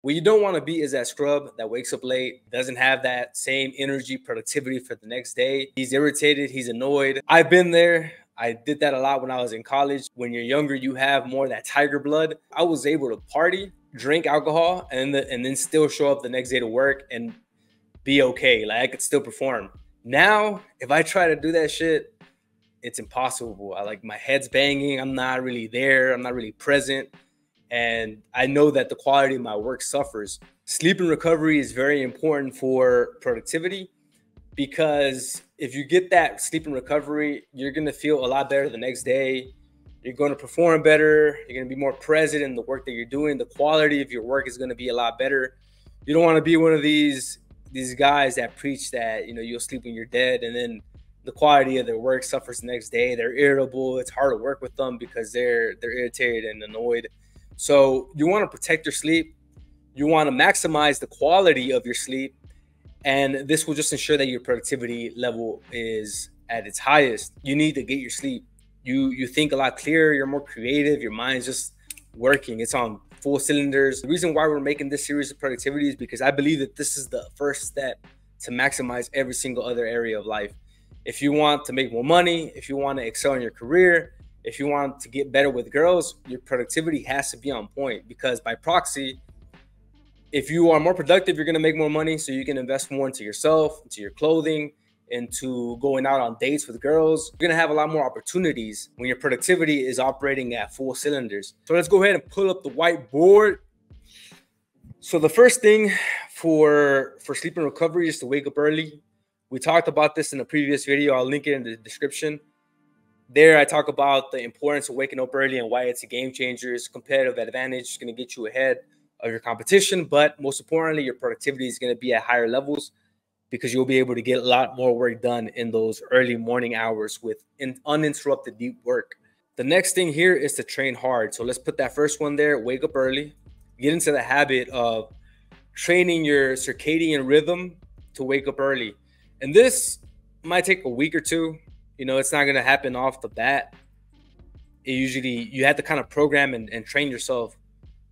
What you don't want to be is that scrub that wakes up late, doesn't have that same energy, productivity for the next day. He's irritated, he's annoyed. I've been there. I did that a lot when I was in college. When you're younger, you have more of that tiger blood. I was able to party, drink alcohol, and then still show up the next day to work and be okay. Like I could still perform. Now, if I try to do that shit, it's impossible. My head's banging. I'm not really there. I'm not really present. And I know that the quality of my work suffers. Sleep and recovery is very important for productivity, because if you get that sleep and recovery, you're going to feel a lot better the next day. You're going to perform better. You're going to be more present in the work that you're doing. The quality of your work is going to be a lot better. You don't want to be one of these guys that preach that, you'll sleep when you're dead, and then the quality of their work suffers the next day. They're irritable. It's hard to work with them because they're irritated and annoyed. So you want to protect your sleep. You want to maximize the quality of your sleep. And this will just ensure that your productivity level is at its highest. You need to get your sleep. You think a lot clearer. You're more creative. Your mind's just working. It's on full cylinders. The reason why we're making this series of productivity is because I believe that this is the first step to maximize every single other area of life. If you want to make more money, if you want to excel in your career, if you want to get better with girls, your productivity has to be on point, because by proxy, if you are more productive, you're going to make more money, so you can invest more into yourself, into your clothing, into going out on dates with girls. You're going to have a lot more opportunities when your productivity is operating at full cylinders. So let's go ahead and pull up the whiteboard. So the first thing for sleep and recovery is to wake up early. We talked about this in a previous video. I'll link it in the description. There, I talk about the importance of waking up early and why it's a game changer. It's a competitive advantage. It's going to get you ahead of your competition. But most importantly, your productivity is going to be at higher levels, because you'll be able to get a lot more work done in those early morning hours with uninterrupted deep work. The next thing here is to train hard. So let's put that first one there. Wake up early. Get into the habit of training your circadian rhythm to wake up early. And this might take a week or two. It's not going to happen off the bat. You have to kind of program and train yourself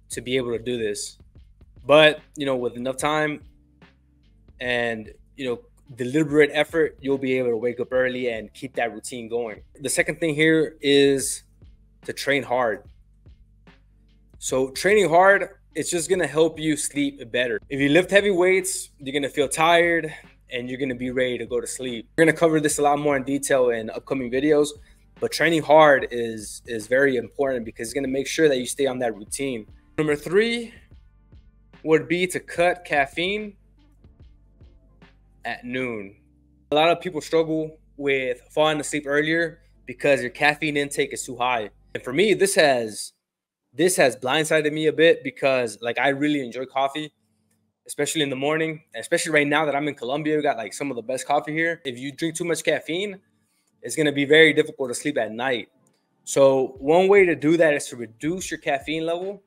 to be able to do this. But, with enough time and, deliberate effort, you'll be able to wake up early and keep that routine going. The second thing here is to train hard. So training hard, it's just going to help you sleep better. If you lift heavy weights, you're going to feel tired and you're going to be ready to go to sleep. We're going to cover this a lot more in detail in upcoming videos, but training hard is very important, because it's going to make sure that you stay on that routine. Number 3 would be to cut caffeine at noon. A lot of people struggle with falling asleep earlier because your caffeine intake is too high. And for me, this has blindsided me a bit, because I really enjoy coffee, especially in the morning, especially right now that I'm in Colombia. We got some of the best coffee here. If you drink too much caffeine, it's going to be very difficult to sleep at night. So one way to do that is to reduce your caffeine level,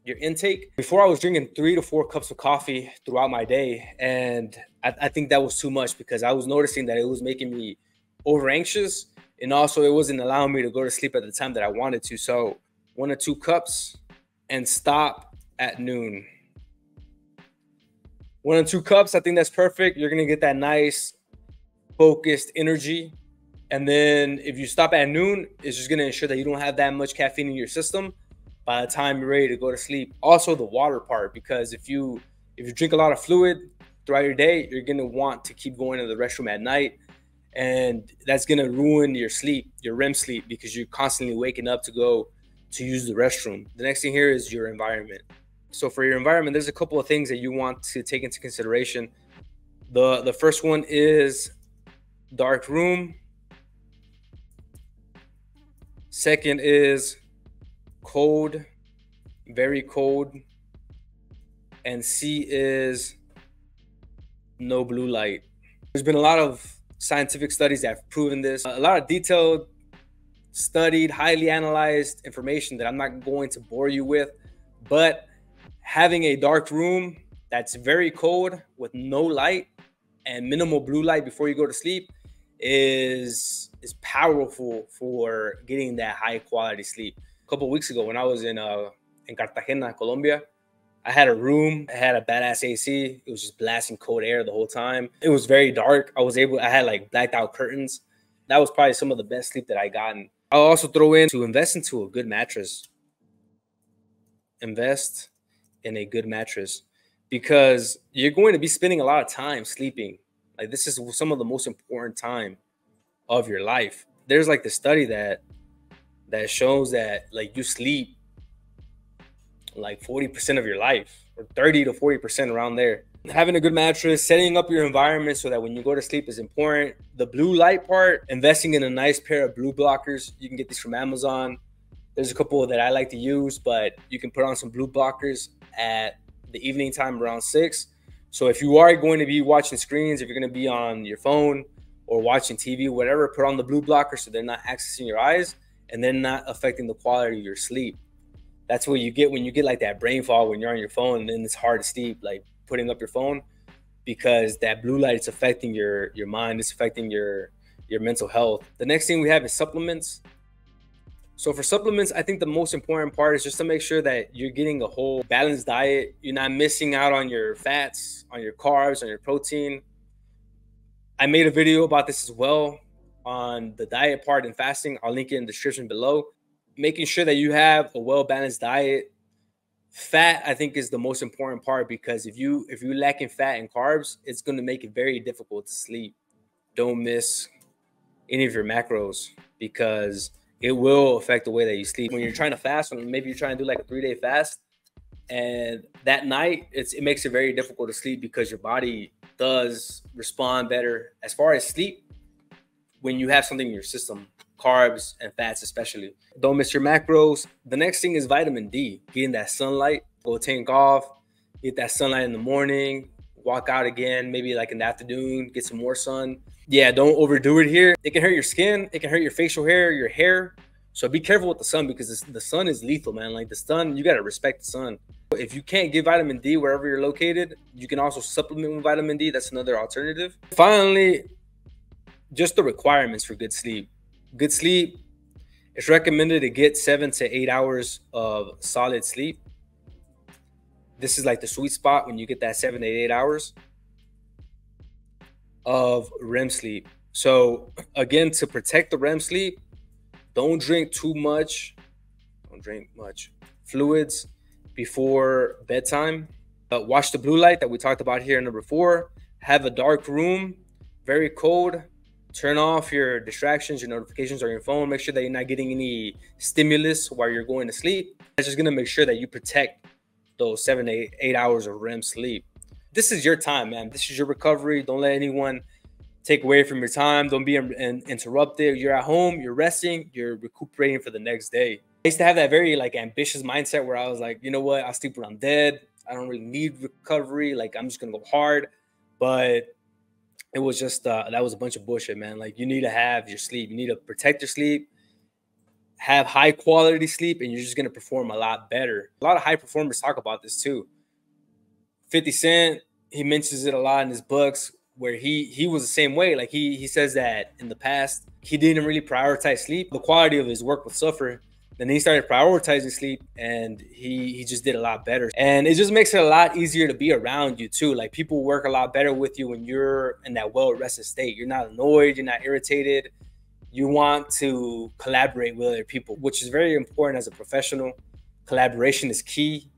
your intake. Before, I was drinking 3 to 4 cups of coffee throughout my day. And I think that was too much, because I was noticing that it was making me over anxious. And also it wasn't allowing me to go to sleep at the time that I wanted to. So 1 or 2 cups and stop at noon. 1 or 2 cups, I think that's perfect. You're going to get that nice focused energy. And then if you stop at noon, it's just going to ensure that you don't have that much caffeine in your system by the time you're ready to go to sleep. Also the water part, because if you drink a lot of fluid throughout your day, you're going to want to keep going to the restroom at night. And that's going to ruin your sleep, your REM sleep, because you're constantly waking up to go to use the restroom. The next thing here is your environment. So for your environment, there's a couple of things that you want to take into consideration. The first one is dark room. Second is cold, very cold. And C is no blue light. There's been a lot of scientific studies that have proven this. A lot of detailed, studied, highly analyzed information that I'm not going to bore you with. But having a dark room that's very cold with no light and minimal blue light before you go to sleep is powerful for getting that high quality sleep. A couple of weeks ago, when I was in Cartagena, Colombia, I had a room, I had a badass AC. It was just blasting cold air the whole time. It was very dark. I had like blacked out curtains. That was probably some of the best sleep that I gotten. I'll also throw in to invest into a good mattress. Invest in a good mattress, because you're going to be spending a lot of time sleeping. Like, this is some of the most important time of your life. There's like the study that shows that like you sleep like 40% of your life, or 30 to 40% around there. Having a good mattress, setting up your environment so that when you go to sleep is important. The blue light part, investing in a nice pair of blue blockers. You can get these from Amazon. There's a couple that I like to use, but you can put on some blue blockers at the evening time around 6. So if you are going to be watching screens, if you're going to be on your phone or watching TV, whatever, put on the blue blocker so they're not accessing your eyes and they're not affecting the quality of your sleep. That's what you get when you get like that brain fog when you're on your phone, and then it's hard to sleep, like putting up your phone, because that blue light is affecting your mind, it's affecting your mental health. The next thing we have is supplements. So for supplements, I think the most important part is just to make sure that you're getting a whole balanced diet. You're not missing out on your fats, on your carbs, on your protein. I made a video about this as well on the diet part and fasting. I'll link it in the description below. Making sure that you have a well-balanced diet. Fat, I think, is the most important part, because if you lack in fat and carbs, it's going to make it very difficult to sleep. Don't miss any of your macros, because it will affect the way that you sleep. When you're trying to fast, or maybe you're trying to do like a 3-day fast, and that night it makes it very difficult to sleep, because your body does respond better as far as sleep when you have something in your system, carbs and fats especially. Don't miss your macros. The next thing is vitamin D. Getting that sunlight. Go take off, get that sunlight in the morning, walk out again, maybe like in the afternoon, get some more sun. Yeah, don't overdo it here. It can hurt your skin. It can hurt your facial hair, your hair. So be careful with the sun, because the sun is lethal, man. Like the sun, you got to respect the sun. If you can't get vitamin D wherever you're located, you can also supplement with vitamin D. That's another alternative. Finally, just the requirements for good sleep. Good sleep, it's recommended to get 7 to 8 hours of solid sleep. This is like the sweet spot when you get that 7 to 8 hours of REM sleep. So again, to protect the REM sleep, don't drink too much. Don't drink much fluids before bedtime. Watch the blue light that we talked about here, number 4. Have a dark room, very cold. Turn off your distractions, your notifications on your phone. Make sure that you're not getting any stimulus while you're going to sleep. That's just going to make sure that you protect those 7 to 8 hours of REM sleep. This is your time, man. This is your recovery. Don't let anyone take away from your time. Don't be interrupted. You're at home, you're resting, you're recuperating for the next day. I used to have that very like ambitious mindset where I was like, you know what? I'll sleep when I'm dead. I don't really need recovery. Like, I'm just going to go hard. But it was just, that was a bunch of bullshit, man. Like, you need to have your sleep. You need to protect your sleep, have high quality sleep, and you're just going to perform a lot better. A lot of high performers talk about this too. 50 Cent, he mentions it a lot in his books, where he was the same way. Like, he says that in the past, he didn't really prioritize sleep. The quality of his work would suffer. Then he started prioritizing sleep, and he just did a lot better. And it just makes it a lot easier to be around you too. Like, people work a lot better with you when you're in that well-rested state. You're not annoyed, you're not irritated. You want to collaborate with other people, which is very important as a professional. Collaboration is key.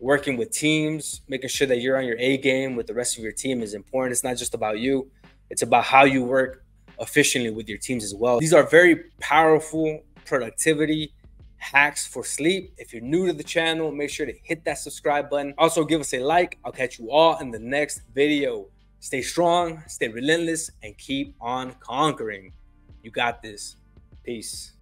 Working with teams, making sure that you're on your A game with the rest of your team is important. It's not just about you. It's about how you work efficiently with your teams as well. These are very powerful productivity hacks for sleep. If you're new to the channel, make sure to hit that subscribe button. Also, give us a like. I'll catch you all in the next video. Stay strong, stay relentless, and keep on conquering. You got this. Peace.